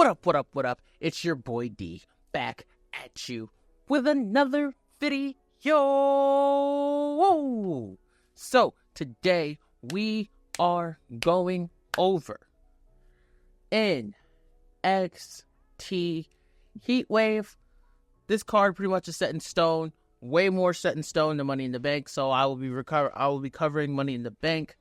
What up, what up, what up? It's your boy D, back at you with another video. So, today we are going over NXT HEATWAVE. This card pretty much is set in stone, way more set in stone than Money in the Bank, so I will be covering Money in the Bank.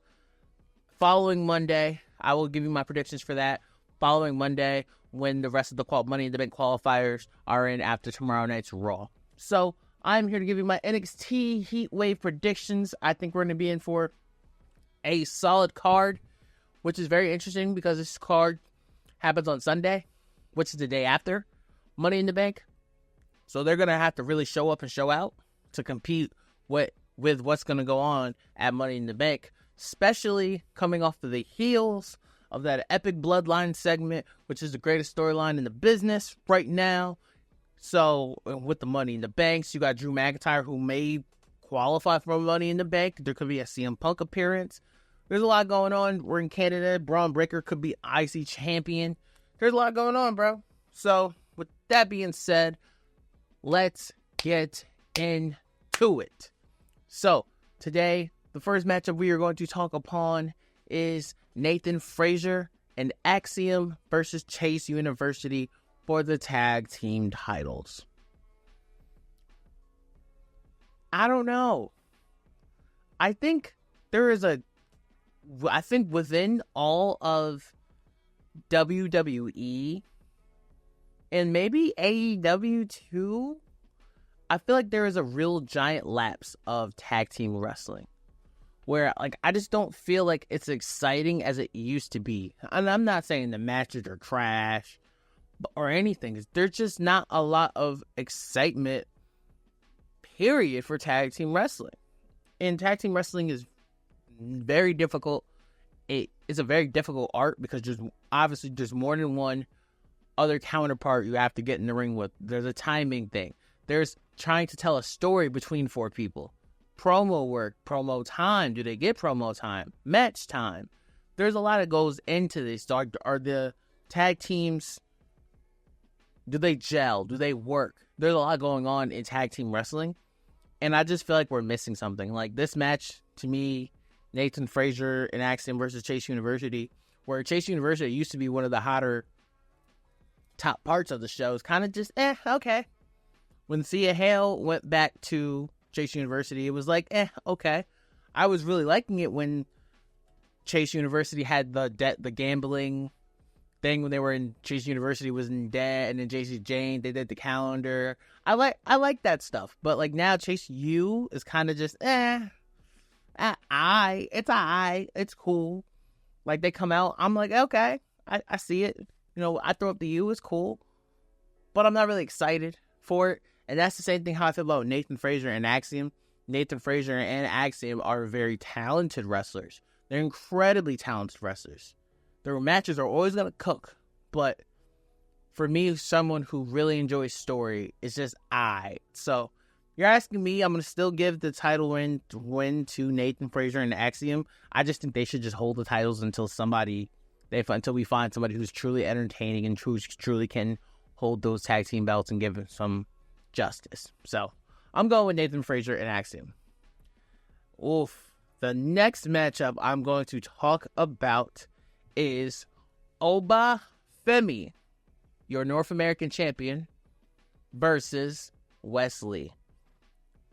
Following Monday, I will give you my predictions for that. Following Monday, when the rest of the Money in the Bank qualifiers are in after tomorrow night's Raw. So, I'm here to give you my NXT HEATWAVE predictions. I think we're going to be in for a solid card, which is very interesting because this card happens on Sunday, which is the day after Money in the Bank. So, they're going to have to really show up and show out to compete with what's going to go on at Money in the Bank, especially coming off of the heels of that epic bloodline segment, which is the greatest storyline in the business right now. So, with the Money in the Banks, you got Drew McIntyre, who may qualify for Money in the Bank. There could be a CM Punk appearance. There's a lot going on. We're in Canada. Braun Breaker could be IC champion. There's a lot going on, bro. So, with that being said, let's get into it. So, today, the first matchup we are going to talk upon is Nathan Frazier and Axiom versus Chase University for the tag team titles. I don't know. I think within all of WWE and maybe AEW too, I feel like there is a real giant lapse of tag team wrestling, where, I just don't feel like it's exciting as it used to be. And I'm not saying the matches are trash or anything. There's just not a lot of excitement, period, for tag team wrestling. And tag team wrestling is very difficult. It's a very difficult art because there's more than one other counterpart you have to get in the ring with. There's a timing thing. There's trying to tell a story between four people. Promo work, promo time. Do they get promo time? Match time. There's a lot that goes into this. Are the tag teams, do they gel? Do they work? There's a lot going on in tag team wrestling. And I just feel like we're missing something. Like this match, to me, Nathan Frazier and Axiom versus Chase University, where Chase University used to be one of the hotter top parts of the show, is kind of just, okay. When Thea Hale went back to Chase University, it was like, okay. I was really liking it when Chase University had the gambling thing when they were in Chase University was in debt, and then JC Jane, they did the calendar. I like that stuff. But now Chase U is kind of just, it's cool. They come out, I'm like, okay, I see it. I throw up the U, it's cool. But I'm not really excited for it. And that's the same thing how I feel about Nathan Frazier and Axiom. Nathan Frazier and Axiom are very talented wrestlers. They're incredibly talented wrestlers. Their matches are always going to cook. But for me, someone who really enjoys story, it's just So, you're asking me, I'm going to still give the title win to Nathan Frazier and Axiom. I just think they should just hold the titles until we find somebody who's truly entertaining and truly can hold those tag team belts and give them some justice. So, I'm going with Nathan Frazier and Axiom. Oof. The next matchup I'm going to talk about is Oba Femi, your North American champion, versus Wesley.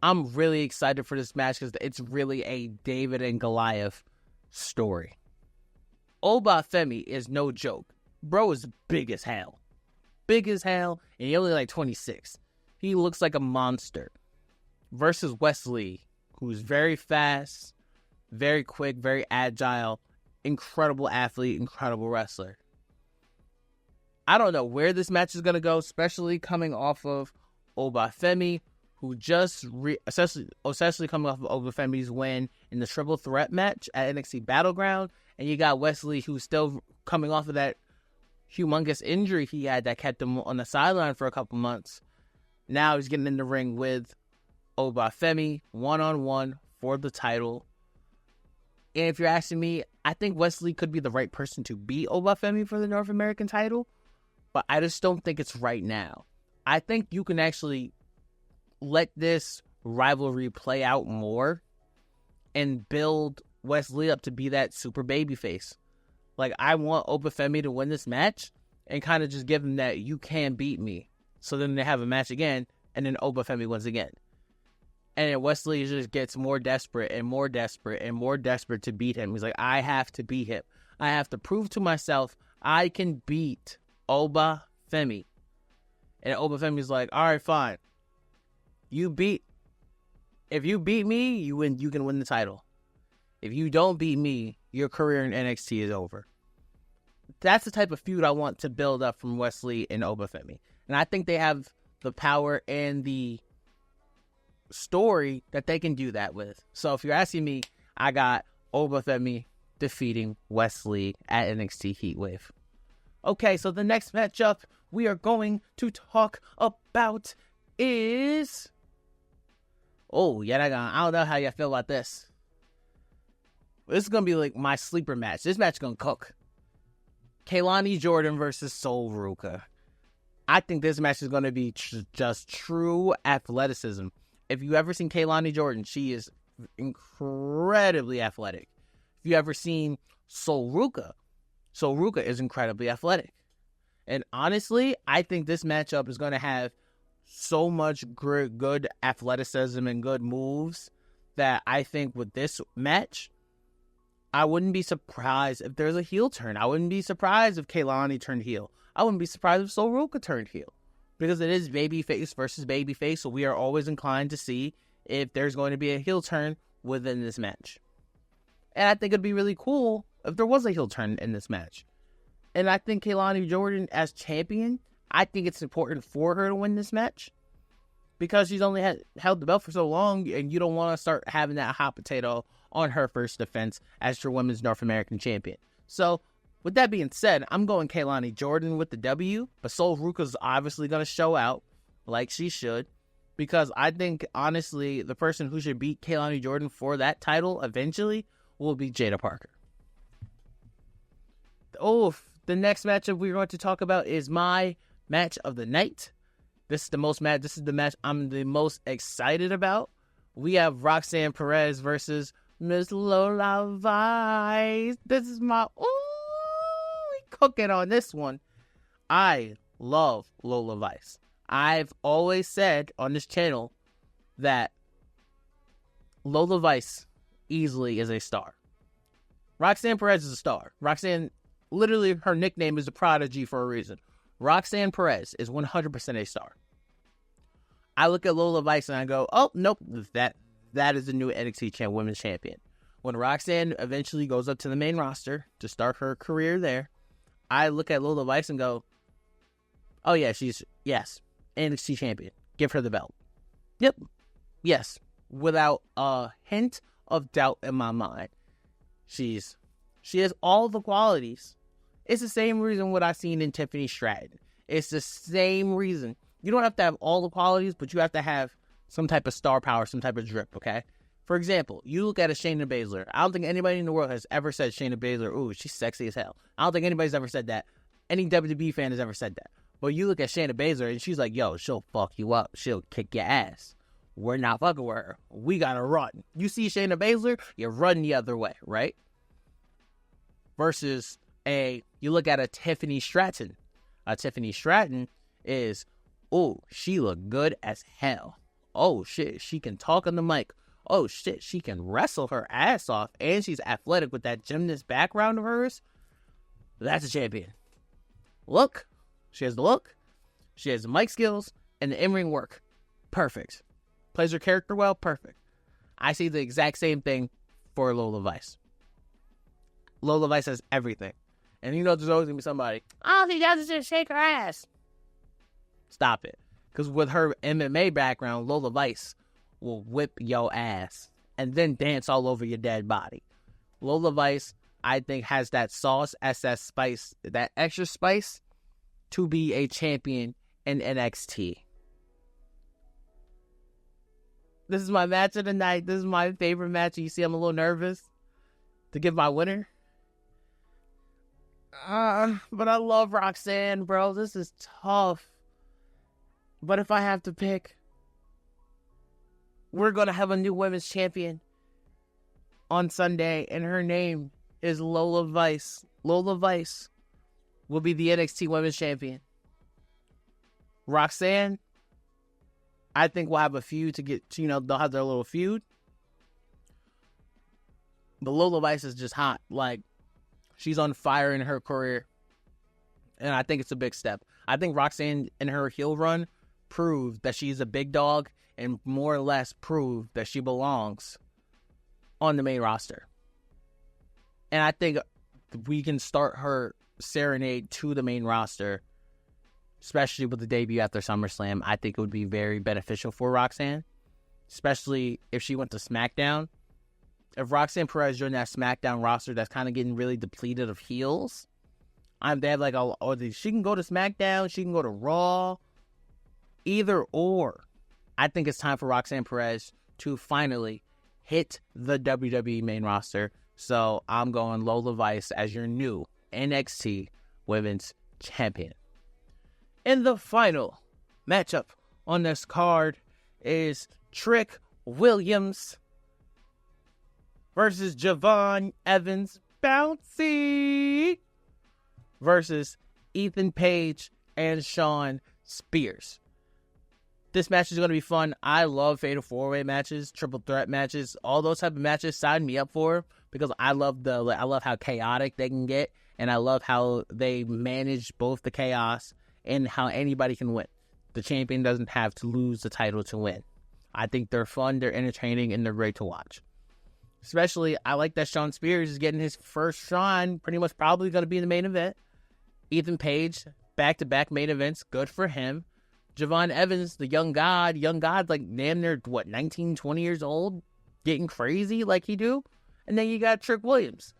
I'm really excited for this match because it's really a David and Goliath story. Oba Femi is no joke. Bro is big as hell. Big as hell, and he's only 26. He looks like a monster. Versus Wesley, who's very fast, very quick, very agile, incredible athlete, incredible wrestler. I don't know where this match is going to go, especially coming off of Oba Femi, who essentially coming off of Oba Femi's win in the triple threat match at NXT Battleground. And you got Wesley, who's still coming off of that humongous injury he had that kept him on the sideline for a couple months. Now he's getting in the ring with Oba Femi, one-on-one for the title. And if you're asking me, I think Wesley could be the right person to beat Oba Femi for the North American title. but I just don't think it's right now. I think you can actually let this rivalry play out more and build Wesley up to be that super babyface. Like, I want Obafemi to win this match and kind of just give him that you can beat me. So then they have a match again, and then Obafemi wins again. And then Wesley just gets more desperate and more desperate and more desperate to beat him. He's like, I have to beat him. I have to prove to myself I can beat Obafemi. And Obafemi's like, all right, fine. If you beat me, you win. You can win the title. If you don't beat me, your career in NXT is over. That's the type of feud I want to build up from Wesley and Obafemi. And I think they have the power and the story that they can do that with. So if you're asking me, I got Obafemi defeating Wesley at NXT Heatwave. Okay, so the next matchup we are going to talk about is... Oh, I don't know how you feel about this. This is going to be like my sleeper match. This match is going to cook. Kaylani Jordan versus Sol Ruca. I think this match is going to be just true athleticism. If you ever seen Kaylani Jordan, she is incredibly athletic. If you ever seen Sol Ruca is incredibly athletic. And honestly, I think this matchup is going to have so much good athleticism and good moves that I think with this match, I wouldn't be surprised if there's a heel turn. I wouldn't be surprised if Kaylani turned heel. I wouldn't be surprised if Sol Ruca turned heel. Because it is babyface versus babyface, so we are always inclined to see if there's going to be a heel turn within this match. And I think it'd be really cool if there was a heel turn in this match. And I think Kaylani Jordan as champion, I think it's important for her to win this match. Because she's only held the belt for so long, and you don't want to start having that hot potato on her first defense as your Women's North American Champion. So, with that being said, I'm going Kaylani Jordan with the W, but Sol Ruca's obviously going to show out like she should, because I think, honestly, the person who should beat Kaylani Jordan for that title eventually will be Jada Parker. Oh, the next matchup we're going to talk about is my match of the night. This is the match I'm the most excited about. We have Roxanne Perez versus Miss Lola Vice. This is my... we cooking on this one. I love Lola Vice. I've always said on this channel that Lola Vice easily is a star. Roxanne Perez is a star. Roxanne, literally, her nickname is a prodigy for a reason. Roxanne Perez is 100% a star. I look at Lola Vice and I go, oh, nope, that is the new NXT Women's Champion. When Roxanne eventually goes up to the main roster to start her career there, I look at Lola Vice and go, oh yeah, yes, NXT Champion. Give her the belt. Yep, yes, without a hint of doubt in my mind. She has all the qualities. It's the same reason what I've seen in Tiffany Stratton. It's the same reason. You don't have to have all the qualities, but you have to have some type of star power, some type of drip, okay? For example, you look at a Shayna Baszler. I don't think anybody in the world has ever said Shayna Baszler, ooh, she's sexy as hell. I don't think anybody's ever said that. Any WWE fan has ever said that. But you look at Shayna Baszler, and she's like, yo, she'll fuck you up. She'll kick your ass. We're not fucking with her. We gotta run. You see Shayna Baszler, you run the other way, right? Versus you look at a Tiffany Stratton. A Tiffany Stratton is, oh, she look good as hell. Oh, shit, she can talk on the mic. Oh, shit, she can wrestle her ass off. And she's athletic with that gymnast background of hers. That's a champion. Look. She has the look. She has the mic skills. And the in-ring work. Perfect. Plays her character well. Perfect. I see the exact same thing for Lola Vice. Lola Vice has everything. And you know there's always going to be somebody, oh, she doesn't just shake her ass. Stop it. Because with her MMA background, Lola Vice will whip your ass and then dance all over your dead body. Lola Vice, I think, has that sauce, that spice, that extra spice to be a champion in NXT. This is my match of the night. This is my favorite match. You see I'm a little nervous to give my winner. But I love Roxanne, bro. This is tough. But if I have to pick, we're going to have a new women's champion on Sunday, and her name is Lola Vice. Lola Vice will be the NXT women's champion. Roxanne, I think we'll have a feud to get, they'll have their little feud. But Lola Vice is just hot. Like, she's on fire in her career. And I think it's a big step. I think Roxanne in her heel run proved that she's a big dog and more or less proved that she belongs on the main roster. And I think we can start her serenade to the main roster, especially with the debut after SummerSlam. I think it would be very beneficial for Roxanne, especially if she went to SmackDown. If Roxanne Perez joined that SmackDown roster that's kind of getting really depleted of heels, they have she can go to SmackDown, she can go to Raw, either or. I think it's time for Roxanne Perez to finally hit the WWE main roster. So I'm going Lola Vice as your new NXT Women's Champion. And the final matchup on this card is Trick Williams versus Javon Evans Bouncy versus Ethan Page and Shawn Spears. This match is going to be fun. I love fatal four-way matches, triple threat matches, all those type of matches. Sign me up for because I love how chaotic they can get, and I love how they manage both the chaos and how anybody can win. The champion doesn't have to lose the title to win. I think they're fun, they're entertaining, and they're great to watch. Especially, I like that Shawn Spears is getting his first shine, pretty much probably going to be in the main event. Ethan Page, back-to-back main events, good for him. Javon Evans, the young god, like damn near, 19, 20 years old, getting crazy like he do. And then you got Trick Williams.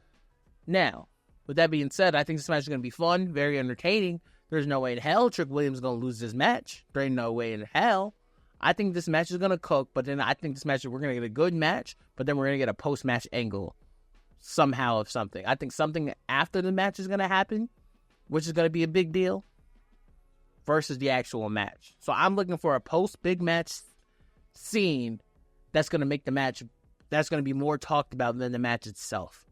Now, with that being said, I think this match is going to be fun, very entertaining. There's no way in hell Trick Williams is going to lose this match. There ain't no way in hell. I think this match is going to cook, but then I think this match, we're going to get a good match, but then we're going to get a post-match angle somehow of something. I think something after the match is going to happen, which is going to be a big deal, versus the actual match. So I'm looking for a post-big match scene that's going to make the match, that's going to be more talked about than the match itself.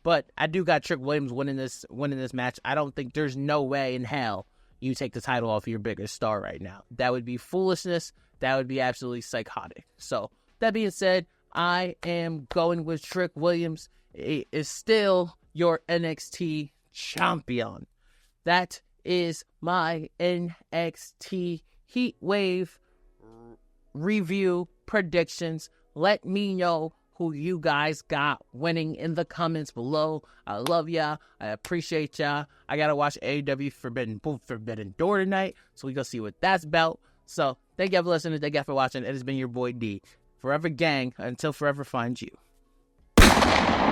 But I do got Trick Williams winning this match. I don't think there's no way in hell you take the title off your biggest star right now. That would be foolishness. That would be absolutely psychotic. So, that being said, I am going with Trick Williams. He is still your NXT champion. That is my NXT Heatwave review predictions. Let me know who you guys got winning in the comments below. I love y'all. I appreciate y'all. I gotta watch AEW Forbidden Door tonight, so we gonna see what that's about. So, thank y'all for listening. Thank y'all for watching. It has been your boy D. Forever gang, until forever finds you.